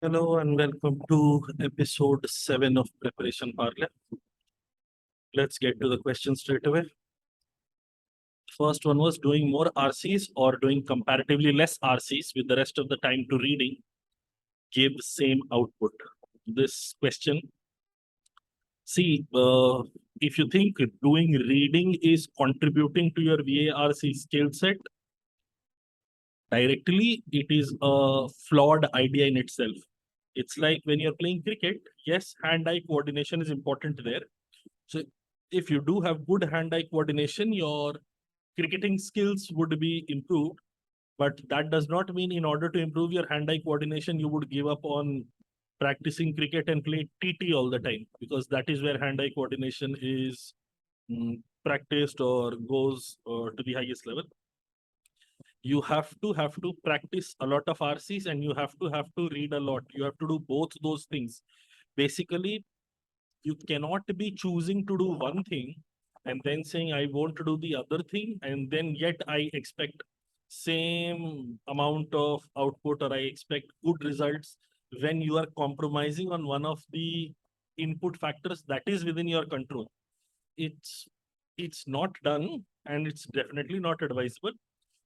Hello and welcome to episode 7 of Preparation Parley. Let's get to the question straight away. First one was doing more RCs or doing comparatively less RCs with the rest of the time to reading give same output. This question, see, if you think doing reading is contributing to your VARC skill set directly, it is a flawed idea in itself. It's like when you're playing cricket, yes, hand-eye coordination is important there. So if you do have good hand-eye coordination, your cricketing skills would be improved. But that does not mean in order to improve your hand-eye coordination, you would give up on practicing cricket and play TT all the time, because that is where hand-eye coordination is practiced or goes to the highest level. You have to practice a lot of RCs and you have to read a lot. You have to do both those things. Basically, you cannot be choosing to do one thing and then saying I want to do the other thing, and then yet I expect same amount of output or I expect good results when you are compromising on one of the input factors that is within your control. It's not done, and it's definitely not advisable.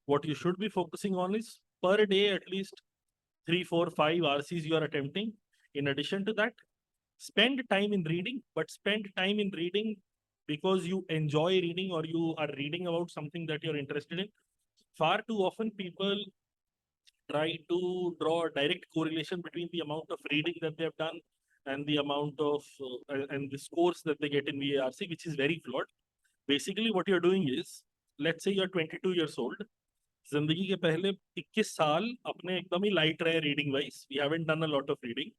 What you should be focusing on is per day at least 3, 4, 5 RCs you are attempting. In addition to that, spend time in reading, but spend time in reading because you enjoy reading or you are reading about something that you're interested in. Far too often people try to draw a direct correlation between the amount of reading that they have done and the amount of and the scores that they get in VARC, which is very flawed. Basically what you're doing is, let's say you're 22 years old. जिंदगी के पहले 21 साल अपने एकदम ही light रहे reading wise. We haven't done a lot of reading.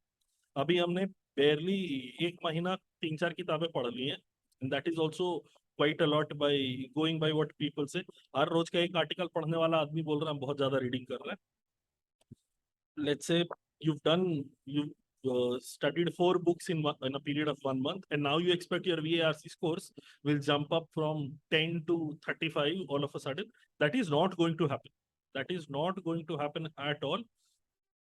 अभी हमने barely एक महीना 3-4 किताबें पढ़ ली हैं, and that is also quite a lot by going by what people say. हर रोज का एक आर्टिकल पढ़ने वाला आदमी बोल रहा है हम बहुत ज्यादा रीडिंग कर रहे हैं. Let's say you've studied 4 books in a period of 1 month, and now you expect your VARC scores will jump up from 10 to 35 all of a sudden. That is not going to happen. That is not going to happen at all.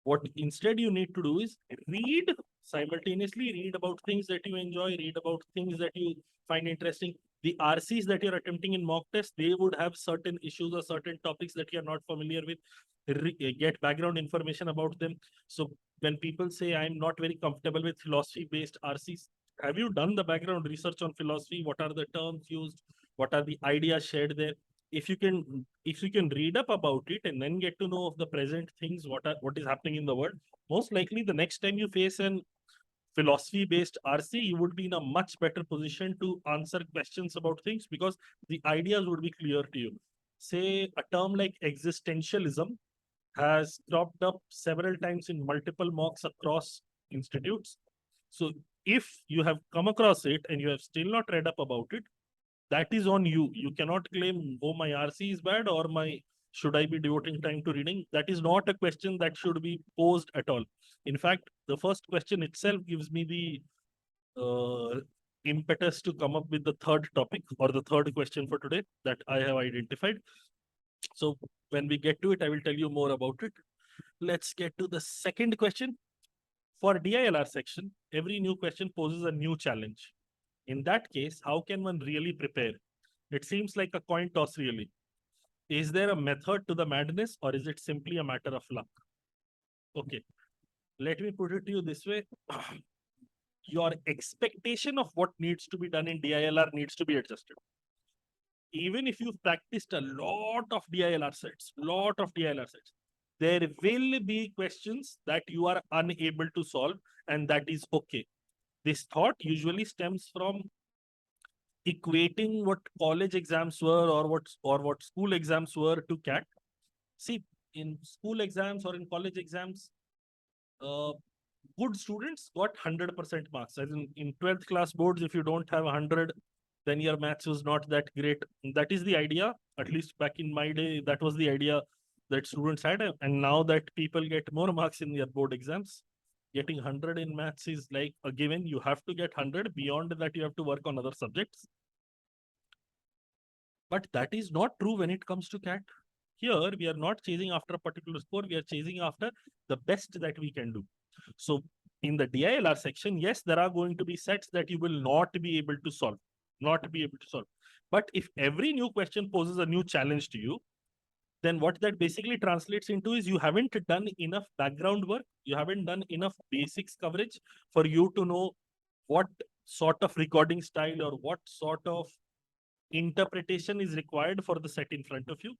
What instead you need to do is read simultaneously, read about things that you enjoy, read about things that you find interesting. The RCs that you're attempting in mock tests, they would have certain issues or certain topics that you're not familiar with. Get background information about them. So when people say I'm not very comfortable with philosophy-based RCs, have you done the background research on philosophy? What are the terms used? What are the ideas shared there? If you can read up about it and then get to know of the present things, what is happening in the world, most likely the next time you face an philosophy based RC, you would be in a much better position to answer questions about things because the ideas would be clear to you. Say a term like existentialism has cropped up several times in multiple mocks across institutes. So if you have come across it and you have still not read up about it, that is on you. You cannot claim, oh, my RC is bad or my should I be devoting time to reading? That is not a question that should be posed at all. In fact, the first question itself gives me the impetus to come up with the third topic or the third question for today that I have identified. So when we get to it, I will tell you more about it. Let's get to the second question. For DILR section, every new question poses a new challenge. In that case, how can one really prepare? It seems like a coin toss, really. Is there a method to the madness or is it simply a matter of luck? Okay, let me put it to you this way. Your expectation of what needs to be done in DILR needs to be adjusted. Even if you've practiced a lot of DILR sets, there will be questions that you are unable to solve, and that is okay. This thought usually stems from equating what college exams were or what school exams were to CAT. See, in school exams or in college exams, good students got 100% marks. As in 12th class boards, if you don't have 100, then your maths was not that great. That is the idea. At least back in my day, that was the idea that students had. And now that people get more marks in their board exams, getting 100 in maths is like a given. You have to get 100. Beyond that, you have to work on other subjects. But that is not true when it comes to CAT. Here, we are not chasing after a particular score. We are chasing after the best that we can do. So in the DILR section, yes, there are going to be sets that you will not be able to solve, But if every new question poses a new challenge to you, then what that basically translates into is you haven't done enough background work, you haven't done enough basics coverage for you to know what sort of recording style or what sort of interpretation is required for the set in front of you.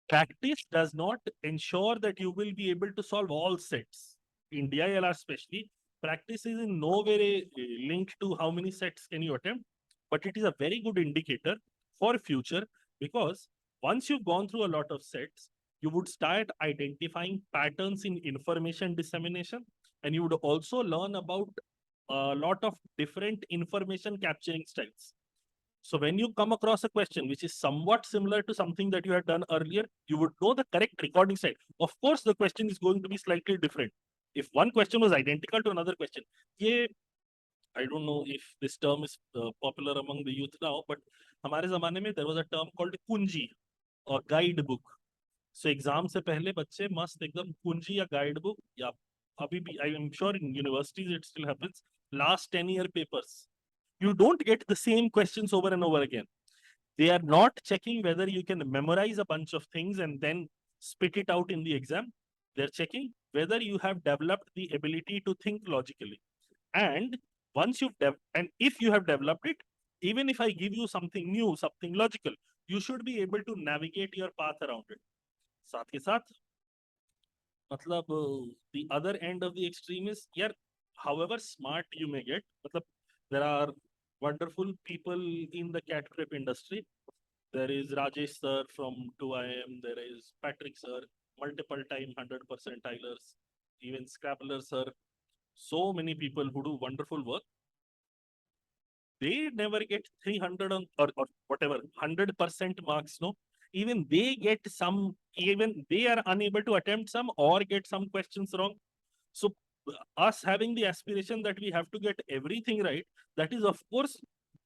Practice does not ensure that you will be able to solve all sets. In DILR especially, practice is in no way linked to how many sets can you attempt, but it is a very good indicator for future, because once you've gone through a lot of sets, you would start identifying patterns in information dissemination, and you would also learn about a lot of different information capturing styles. So when you come across a question which is somewhat similar to something that you had done earlier, you would know the correct recording style. Of course, the question is going to be slightly different. If one question was identical to another question, yeah, I don't know if this term is popular among the youth now, but हमारे ज़माने में there was a term called kunji or guide book. So exam से पहले बच्चे मस्त एकदम kunji या guide book या अभी भी I am sure in universities it still happens. Last 10-year papers, you don't get the same questions over and over again. They are not checking whether you can memorize a bunch of things and then spit it out in the exam. They're checking whether you have developed the ability to think logically. And and if you have developed it, even if I give you something new, something logical, you should be able to navigate your path around it. साथ के साथ मतलब the other end of the extreme is, yeah, however smart you may get, मतलब there are wonderful people in the cat prep industry. There is Rajesh sir from 2IM, there is Patrick sir, multiple time 100 percentilers, even Scrabbler sir. So many people who do wonderful work. They never get 300 on, or whatever, 100% marks, no? Even they get some, even they are unable to attempt some or get some questions wrong. So us having the aspiration that we have to get everything right, that is of course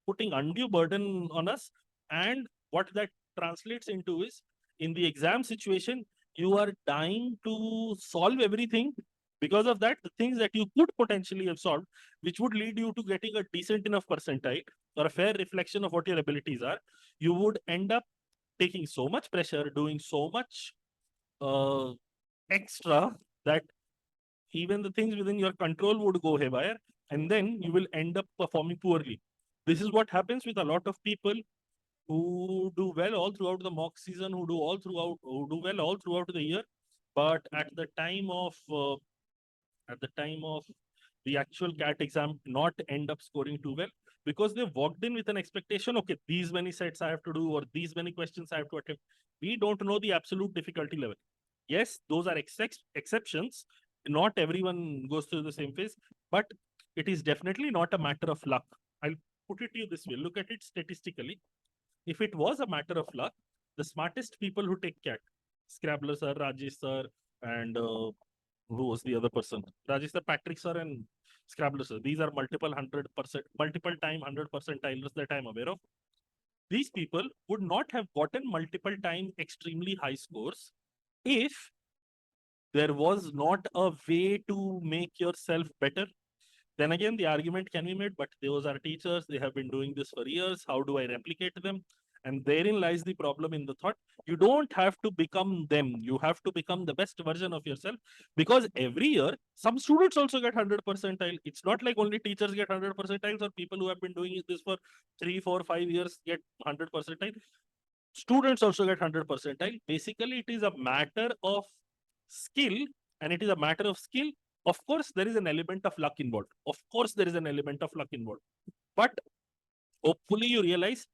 putting undue burden on us. And what that translates into is, in the exam situation, you are dying to solve everything. Because of that, the things that you could potentially have solved, which would lead you to getting a decent enough percentile or a fair reflection of what your abilities are, you would end up taking so much pressure, doing so much extra, that even the things within your control would go haywire, and then you will end up performing poorly. This is what happens with a lot of people who do well all throughout the mock season, who do well all throughout the year, but at the time of the actual CAT exam, not end up scoring too well, because they walked in with an expectation, okay, these many sets I have to do, or these many questions I have to attempt. We don't know the absolute difficulty level. Yes, those are exceptions. Not everyone goes through the same phase, but it is definitely not a matter of luck. I'll put it to you this way. Look at it statistically. If it was a matter of luck, the smartest people who take CAT, Scrabbler sir, Rajesh sir, and who was the other person? Rajesh sir, Patrick sir, and Scrabbler sir. These are multiple time 100 percentilers that I'm aware of. These people would not have gotten multiple time extremely high scores if there was not a way to make yourself better. Then again, the argument can be made, but those are teachers. They have been doing this for years. How do I replicate them? And therein lies the problem in the thought. You don't have to become them. You have to become the best version of yourself, because every year, some students also get 100 percentile. It's not like only teachers get 100 percentiles, or people who have been doing this for 3, 4, 5 years get 100 percentile. Students also get 100 percentile. Basically, it is a matter of skill, and it is a matter of skill. Of course, there is an element of luck involved. Of course, there is an element of luck involved. But hopefully, you realize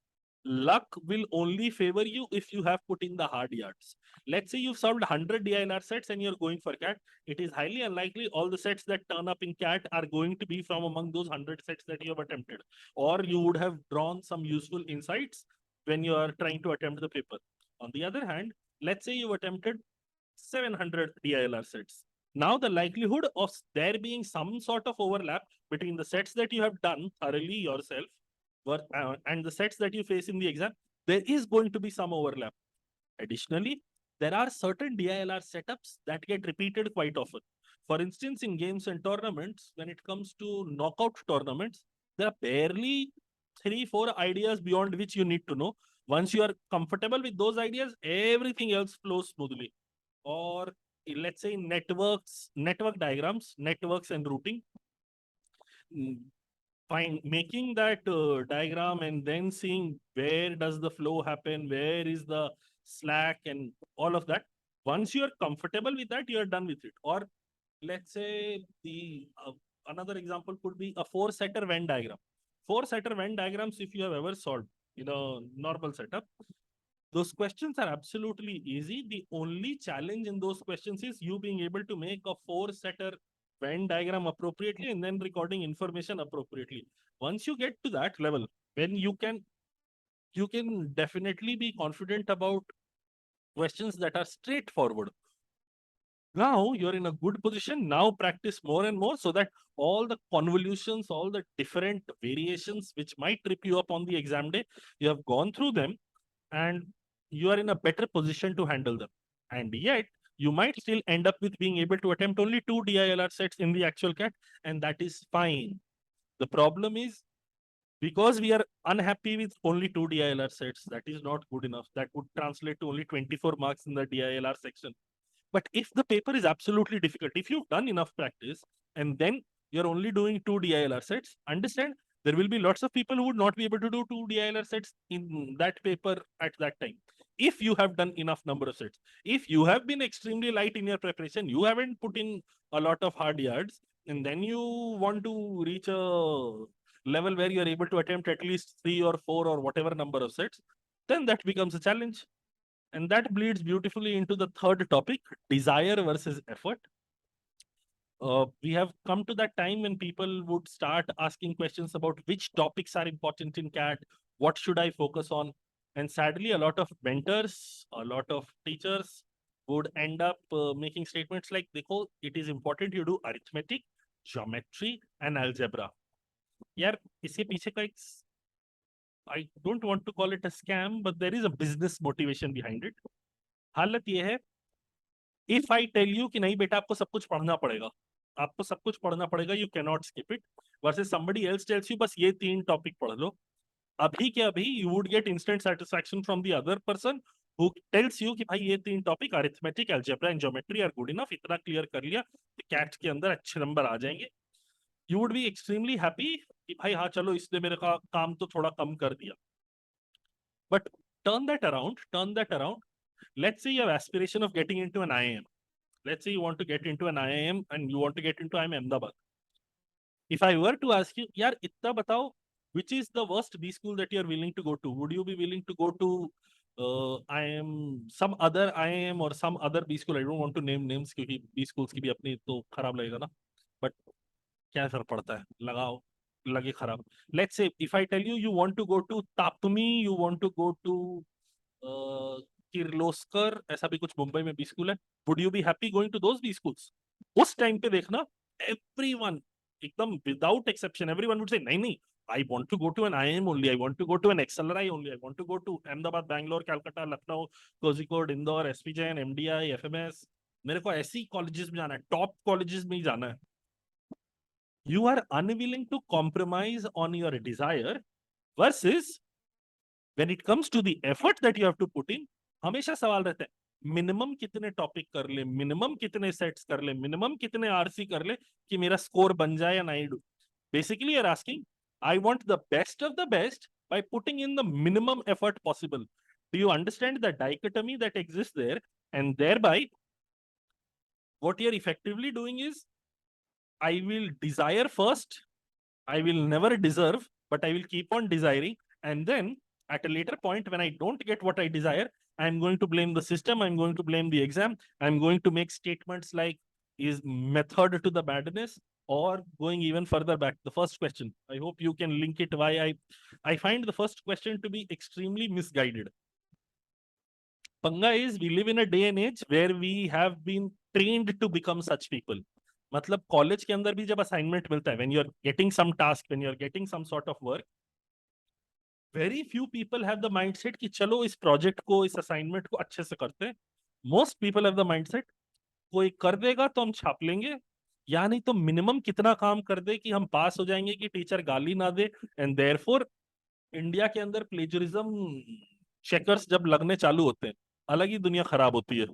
luck will only favor you if you have put in the hard yards. Let's say you've solved 100 DILR sets and you're going for CAT. It is highly unlikely all the sets that turn up in CAT are going to be from among those 100 sets that you have attempted. Or you would have drawn some useful insights when you are trying to attempt the paper. On the other hand, let's say you've attempted 700 DILR sets. Now the likelihood of there being some sort of overlap between the sets that you have done thoroughly yourself and the sets that you face in the exam, there is going to be some overlap. Additionally, there are certain DILR setups that get repeated quite often. For instance, in games and tournaments, when it comes to knockout tournaments, there are barely 3-4 ideas beyond which you need to know. Once you are comfortable with those ideas, everything else flows smoothly. Or let's say network diagrams, networks and routing. Making that diagram and then seeing where does the flow happen, where is the slack and all of that. Once you are comfortable with that, you are done with it. Or let's say the another example could be a four-setter Venn diagram. Four-setter Venn diagrams, if you have ever solved in a normal setup, those questions are absolutely easy. The only challenge in those questions is you being able to make a four-setter Venn diagram appropriately and then recording information appropriately. Once you get to that level, when you can definitely be confident about questions that are straightforward. Now you're in a good position. Now practice more and more so that all the convolutions, all the different variations which might trip you up on the exam day, you have gone through them and you are in a better position to handle them. And yet, you might still end up with being able to attempt only 2 DILR sets in the actual CAT, and that is fine. The problem is, because we are unhappy with only 2 DILR sets, that is not good enough. That would translate to only 24 marks in the DILR section. But if the paper is absolutely difficult, if you've done enough practice and then you're only doing 2 DILR sets, understand there will be lots of people who would not be able to do 2 DILR sets in that paper at that time. If you have done enough number of sets, if you have been extremely light in your preparation, you haven't put in a lot of hard yards, and then you want to reach a level where you're able to attempt at least 3 or 4 or whatever number of sets, then that becomes a challenge. And that bleeds beautifully into the third topic, desire versus effort. We have come to that time when people would start asking questions about which topics are important in CAT, what should I focus on? And sadly, a lot of mentors, a lot of teachers would end up making statements like, "Dekho, it is important you do arithmetic, geometry, and algebra." यार इसके पीछे का एक I don't want to call it a scam, but there is a business motivation behind it. हालत ये है, if I tell you कि नहीं बेटा आपको सब कुछ पढ़ना पड़ेगा, आपको सब कुछ पढ़ना पड़ेगा, you cannot skip it, versus somebody else tells you बस ये 3 टॉपिक पढ़ लो, अभी के अभी you would get instant satisfaction from the other person who tells you कि भाई ये 3 topic arithmetic, algebra and geometry are good enough, इतना क्लियर कर लिया, कैट के अंदर अच्छे नंबर आ जाएंगे. You would be extremely happy कि भाई हाँ चलो इसने मेरे का काम तो थोड़ा कम कर दिया. But turn that around. Let's say you have aspiration of getting into an IIM. Let's say you want to get into an IIM and you want to get into IIM Ahmedabad. If I were to ask you, yaar, itna batao, which is the worst B school that you're willing to go to? Would you be willing to go to IIM, some other IIM or some other B school? I don't want to name names क्योंकि B schools की भी अपनी तो खराब लगेगा ना. But क्या फर्क पड़ता है? लगाओ, लगे खराब. Let's say if I tell you you want to go to Tapmi, you want to go to Kirloskar, ऐसा भी कुछ मुंबई में बी स्कूल है. Would you be happy going to those B schools? उस टाइम पे देखना, एवरीवन एकदम without exception everyone would say नहीं नहीं, I want to go to an IIM only, I want to go to an XLRI only, I want to go to Ahmedabad, Bangalore, Calcutta, Lucknow, Kozhikode, Indore, SPJN, MDI, FMS. मेरे को ऐसी colleges में जाना है, top colleges में ही जाना है. You are unwilling to compromise on your desire versus when it comes to the effort that you have to put in, हमेशा सवाल रहता है मिनिमम कितने टॉपिक कर ले, मिनिमम कितने सेट्स कर ले, मिनिमम कितने आरसी कर ले कि मेरा स्कोर बन जाए या नहीं. Basically you're asking, I want the best of the best by putting in the minimum effort possible. Do you understand the dichotomy that exists there? And thereby what you're effectively doing is, I will desire first, I will never deserve, but I will keep on desiring, and then at a later point when I don't get what I desire, I'm going to blame the system, I'm going to blame the exam, I'm going to make statements like, is method to the madness, or going even further back. The first question, I hope you can link it why I find the first question to be extremely misguided. Panga is, we live in a day and age where we have been trained to become such people. मतलब college के अंदर भी जब assignment मिलता है, when you're getting some task, when you're getting some sort of work, very few people have the mindset कि चलो इस प्रोजेक्ट को, इस असाइनमेंट को अच्छे से करते हैं. Most people have the mindset, कोई कर देगा तो हम छाप लेंगे, या नहीं तो मिनिमम कितना काम कर दे कि हम पास हो जाएंगे कि टीचर गाली ना दे। एंड देयरफॉर इंडिया के अंदर प्लेजरिज्म चेकर्स जब लगने चालू होते हैं, अलग ही दुनिया खराब होती है।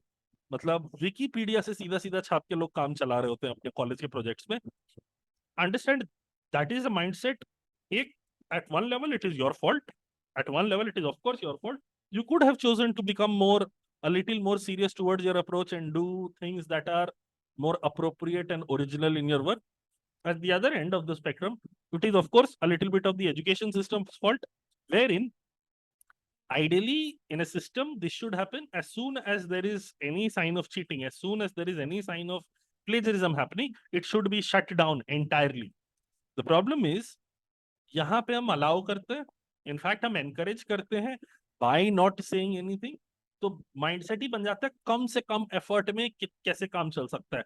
मतलब विकिपीडिया से सीधा सीधा छाप के लोग काम चला रहे होते हैं अपने कॉलेज के प्रोजेक्ट्स में। Understand, that is a mindset. एक, at one level it is your fault, at one level it is of course your fault. You could have chosen to become more, a little more serious towards your approach and do things that are more appropriate and original in your work. At the other end of the spectrum, it is of course a little bit of the education system's fault, wherein ideally in a system this should happen as soon as there is any sign of cheating, as soon as there is any sign of plagiarism happening, it should be shut down entirely. The problem is यहाँ पे हम allow करते हैं, in fact हम encourage करते हैं bye not saying anything. तो mindset ही बन जाता है कम से कम एफर्ट में कैसे काम चल सकता है।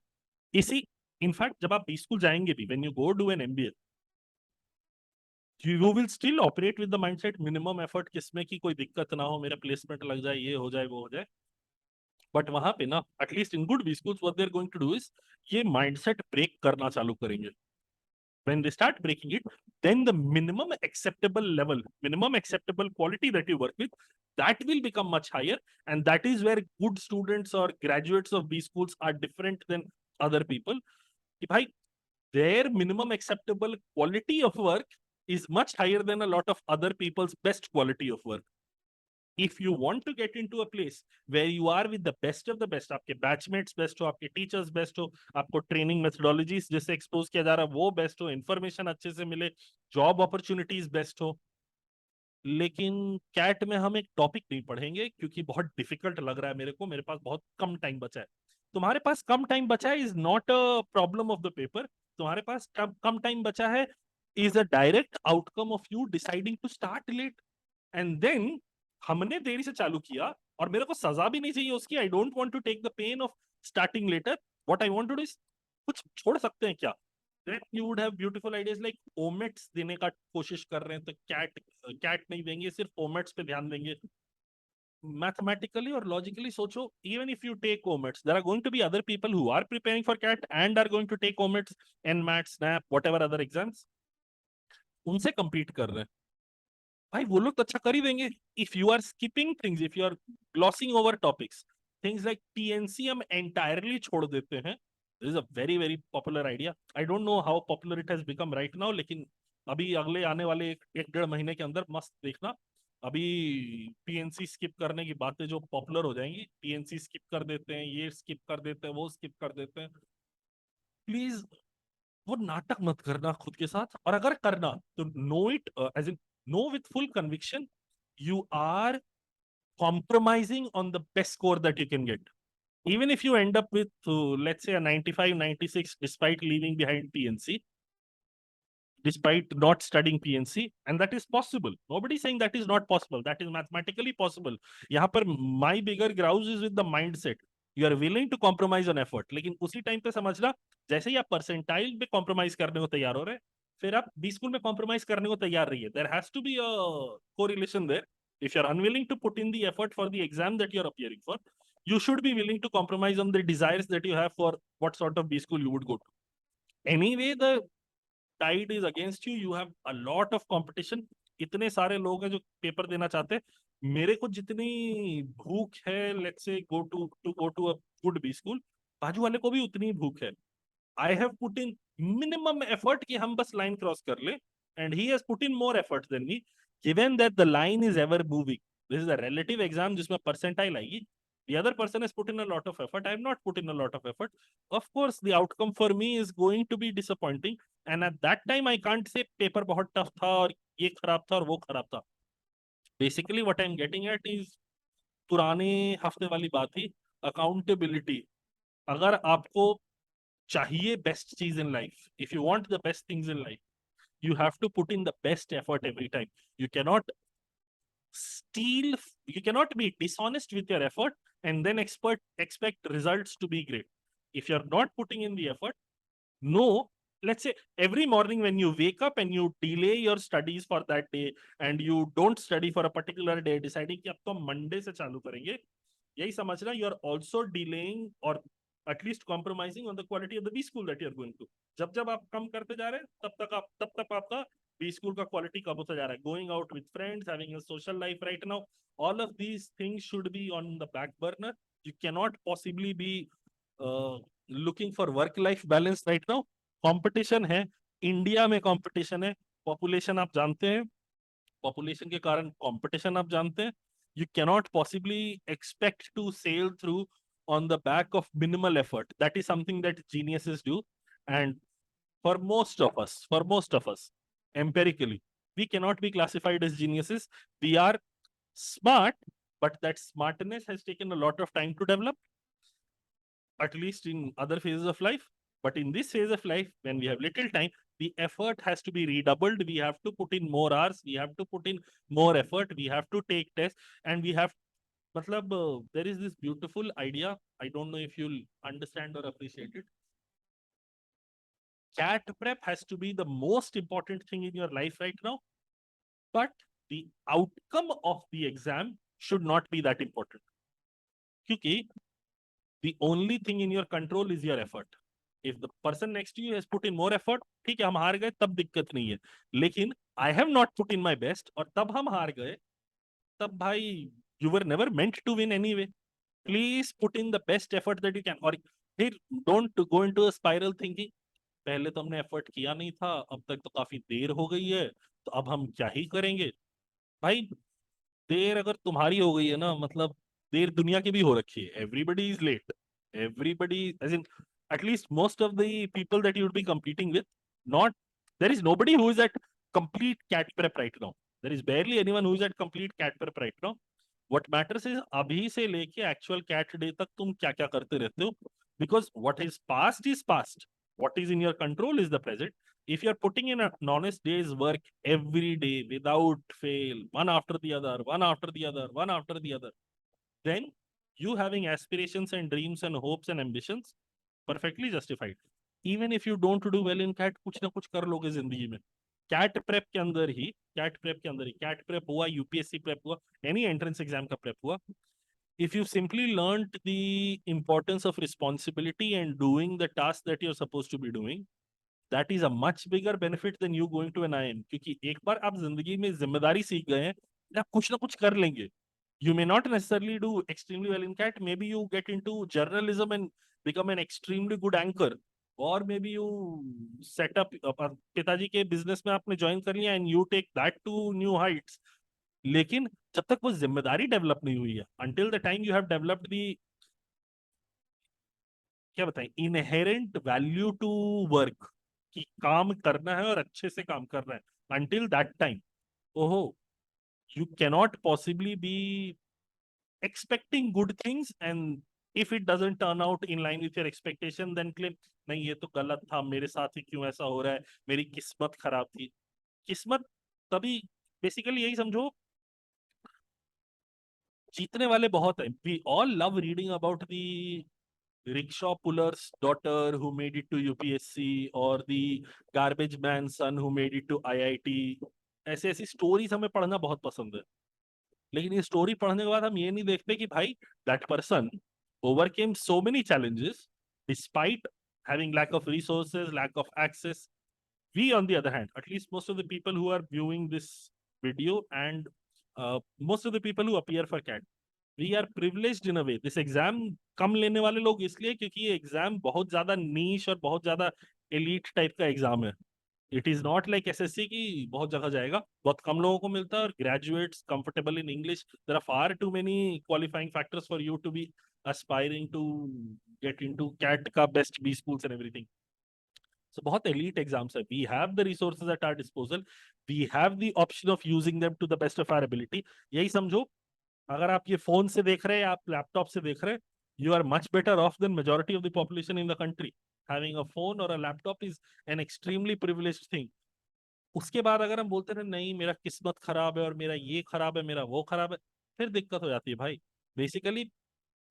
इसी, इनफैक्ट जब आप बी स्कूल जाएंगे भी, when you go do an MBA, you will still operate with the mindset minimum effort, किसमें की कोई दिक्कत ना हो, मेरा प्लेसमेंट लग जाए, ये हो जाए, वो हो जाए। बट वहां पे ना, at least in good B schools, what they are going to do is ये माइंडसेट ब्रेक करना चालू करेंगे। When they start breaking it, then the minimum acceptable level, minimum acceptable quality that you work with, that will become much higher. And that is where good students or graduates of B schools are different than other people. If I, their minimum acceptable quality of work is much higher than a lot of other people's best quality of work. If you want to get into a place where you are with the best of the best, आपके batchmates best हो, आपके teachers best हो, आपको training methodologies जिससे expose किया जा रहा है वो बेस्ट हो, इन्फॉर्मेशन अच्छे से मिले, जॉब अपॉर्चुनिटीज बेस्ट हो। लेकिन कैट में हम एक टॉपिक नहीं पढ़ेंगे क्योंकि बहुत डिफिकल्ट लग रहा है मेरे को, मेरे पास बहुत कम टाइम बचा है। तुम्हारे पास कम टाइम बचा है is not a problem of the paper. तुम्हारे पास कम टाइम बचा है is a direct outcome of you deciding to start late. And then हमने देरी से चालू किया और मेरे को सजा भी नहीं चाहिए उसकी। I don't want to take the pain of starting later. What I want to do is, कुछ छोड़ सकते हैं क्या? then you would have beautiful ideas like omits देने का कोशिश कर रहे हैं तो कैट नहीं देंगे, सिर्फ omits पे ध्यान देंगे। Mathematically or logically सोचो, even if you take omits, there are going to be other people who are preparing for cat and are going to take omits and mat snap whatever other exams, उनसे compete कर रहे हैं। भाई वो लोग तो अच्छा कर ही देंगे। If you are skipping things, if you are glossing over topics, things like TNC हम एंटायरली छोड़ देते हैं। This is a very very popular idea. I don't know how popular it has become right now, लेकिन अभी अगले आने वाले एक डेढ़ महीने के अंदर मस्त देखना, अभी पीएनसी स्किप करने की बातें जो पॉपुलर हो जाएंगी। पीएनसी स्किप कर देते हैं, ये स्किप कर देते हैं, वो स्किप कर देते हैं। प्लीज वो नाटक मत करना खुद के साथ, और अगर करना तो know it as in know with full conviction you are compromising on the best score that you can get. Even if you end up with, let's say, a 95, 96, despite leaving behind PNC, despite not studying PNC, and that is possible. Nobody is saying that is not possible. That is mathematically possible. यहाँ पर my bigger grouse is with the mindset. You are willing to compromise on effort. लेकिन उसी time पे समझना, जैसे ही आप percentile पे compromise करने को तैयार हो रहे हैं, फिर आप बी स्कूल में कॉम्प्रोमाइज करने को तैयार रहिए। There has to be a correlation there. If you're unwilling to put in the effort for the exam that you're appearing for, you should be willing to compromise on the desires that you have for what sort of B school you would go to. Anyway, the tide is against you. You have a lot of competition. इतने सारे लोग हैं जो paper देना चाहते हैं। मेरे को जितनी भूख है, let's say go to a good B school, बाजू वाले को भी उतनी भूख है। I have put in minimum effort कि हम बस line cross कर ले, and he has put in more effort than me. Given that the line is ever moving, this is a relative exam जिसमें percentile आएगी. The other person has put in a lot of effort. I have not put in a lot of effort. Of course, the outcome for me is going to be disappointing. And at that time, I can't say paper बहुत tough था और ये खराब था और वो खराब था. Basically, what I'm getting at is पुराने हफ्ते वाली बात ही, accountability. अगर आपको चाहिए बेस्ट चीज in life, if you want the best things in life, you have to put in the best effort every time. You cannot steal, you cannot be dishonest with your effort and then expect results to be great. If you're not putting in the effort, no, let's say every morning when you wake up and you delay your studies for that day and you don't study for a particular day, deciding कि अब तो Monday से चालू करेंगे, यही समझना, you are also delaying or at least compromising on the quality of the B school that you are going to. जब जब आप कम करते जा रहे हैं तब तक आपका बी स्कूल का क्वालिटी कम होता जा रहा है। Going out with friends, having a social life right now, all of these things should be on the back burner. You cannot possibly be looking for work life balance right now. Competition है, India में competition है, population आप जानते हैं, population के कारण competition आप जानते हैं। You cannot possibly expect to sail through on the back of minimal effort. That is something that geniuses do. And for most of us, empirically, we cannot be classified as geniuses. We are smart, but that smartness has taken a lot of time to develop, at least in other phases of life. But in this phase of life, when we have little time, the effort has to be redoubled. We have to put in more hours. We have to put in more effort. We have to take tests, and we have. Matlab, there is this beautiful idea. I don't know if you'll understand or appreciate it. CAT prep has to be the most important thing in your life right now, but the outcome of the exam should not be that important. Because the only thing in your control is your effort. If the person next to you has put in more effort, ठीक है हम हार गए तब दिक्कत नहीं है, लेकिन I have not put in my best और तब हम हार गए, तब भाई you were never meant to win anyway. Please put in the best effort that you can. और फिर don't go into a spiral thinking पहले तो हमने एफर्ट किया नहीं था, अब तक तो काफी देर हो गई है, तो अब हम क्या ही करेंगे। भाई देर अगर तुम्हारी हो गई है ना, मतलब देर दुनिया की भी हो रखी है। Everybody is late, everybody as in at least most of the people that you would be competing with, not there is nobody who is at complete cat prep right now. There is barely anyone who is at complete cat prep right now. What matters is अभी से लेके actual cat day तक तुम क्या क्या करते रहते हो, because what is past, what is in your control is the present. If you're putting in an honest day's work every day without fail, one after the other, one after the other, one after the other, then you having aspirations and dreams and hopes and ambitions, perfectly justified. Even if you don't do well in cat, कुछ ना कुछ कर लोगे जिंदगी में। Cat prep के अंदर ही, cat prep हुआ, यूपीएससी प्रेप हुआ, एनी एंट्रेंस एग्जाम का प्रेप हुआ, if you simply learned the importance of responsibility and doing the task that you're supposed to be doing, that is a much bigger benefit than you going to an IIM. क्योंकि एक बार आप जिंदगी में जिम्मेदारी सीख गए हैं, आप कुछ ना कुछ कर लेंगे। You may not necessarily do extremely well in CAT. Maybe you get into journalism and become an extremely good anchor, or maybe you set up पिताजी के बिजनेस में आपने ज्वाइन कर लिया and you take that to new heights. लेकिन जब तक वो जिम्मेदारी डेवलप नहीं हुई है, until the time you have developed the क्या बताएं इनहेरेंट वैल्यू टू वर्क, कि काम करना है और अच्छे से काम करना है, until that time, ओहो, you cannot possibly be expecting good things, and if it doesn't turn out in line with your expectation, then claim नहीं ये तो गलत था, मेरे साथ ही क्यों ऐसा हो रहा है, मेरी किस्मत खराब थी। किस्मत तभी बेसिकली यही समझो, जीतने वाले बहुत हैं। We all love reading about the rickshaw puller's daughter who made it to UPSC or the garbage man's son who made it to IIT. ऐसे ऐसी स्टोरीज हमें पढ़ना बहुत पसंद है, लेकिन ये स्टोरी पढ़ने के बाद हम ये नहीं देखते कि भाई that person overcame so many challenges despite having lack of resources, lack of access. We, on the other hand, at least most of the people who are viewing this video and most of the people who appear for CAT, we are privileged in a way. This exam कम लेने वाले लोग इसलिए क्योंकि ये exam बहुत ज्यादा नीश और बहुत ज्यादा एलीट टाइप का एग्जाम है। It is not like SSC की बहुत जगह जाएगा, बहुत कम लोगों को मिलता है, और graduates comfortable in English, there are far too many qualifying factors for you to be aspiring to get into CAT का best B schools and everything. So बहुत elite exams है. We have the resources at our disposal. We have the option of using them to the best of our ability. यही समझो, अगर आप ये phone से देख रहे हैं, आप लैपटॉप से देख रहे हैं, you are much better off than majority of the population in the country. Having a phone or a laptop is an extremely privileged thing. उसके बाद अगर हम बोलते हैं नहीं मेरा किस्मत खराब है और मेरा ये खराब है, मेरा वो खराब है, फिर दिक्कत हो जाती है भाई। Basically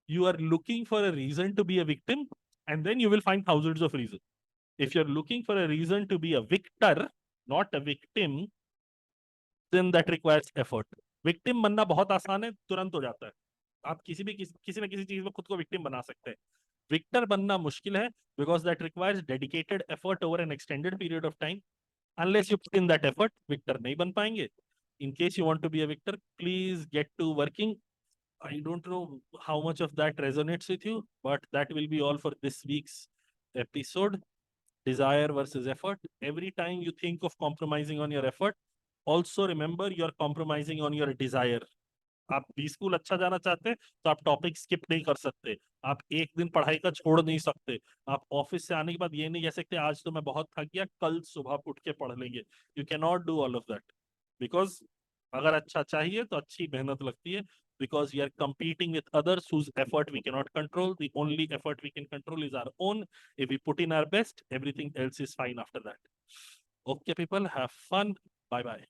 you are looking for a reason to be a victim, and then you will find thousands of reasons. If you're looking for a reason to be a victor, not a victim, then that requires effort. Victim बनना बहुत आसान है, तुरंत हो जाता है। आप किसी ना किसी चीज में खुद को विक्टिम बना सकते हैं। Victor बनना मुश्किल है because that requires dedicated effort over an extended period of time. Unless you put in that effort, victor नहीं बन पाएंगे. In case you want to be a victor, please get to working. I don't know how much of that resonates with you, but that will be all for this week's episode. Desire versus effort. Every time you think of compromising on your effort, also remember you're compromising on your desire. आप B school अच्छा जाना चाहते हैं तो आप topic skip नहीं कर सकते. आप एक दिन पढ़ाई का छोड़ नहीं सकते. आप ऑफिस से आने के बाद ये नहीं कह सकते आज तो मैं बहुत थक गया कल सुबह उठ के पढ़ लेंगे. You can not do all of that because अगर अच्छा चाहिए तो अच्छी मेहनत लगती है. Because we are competing with others whose effort we cannot control. The only effort we can control is our own. If we put in our best, everything else is fine after that. Okay, people, have fun. Bye bye.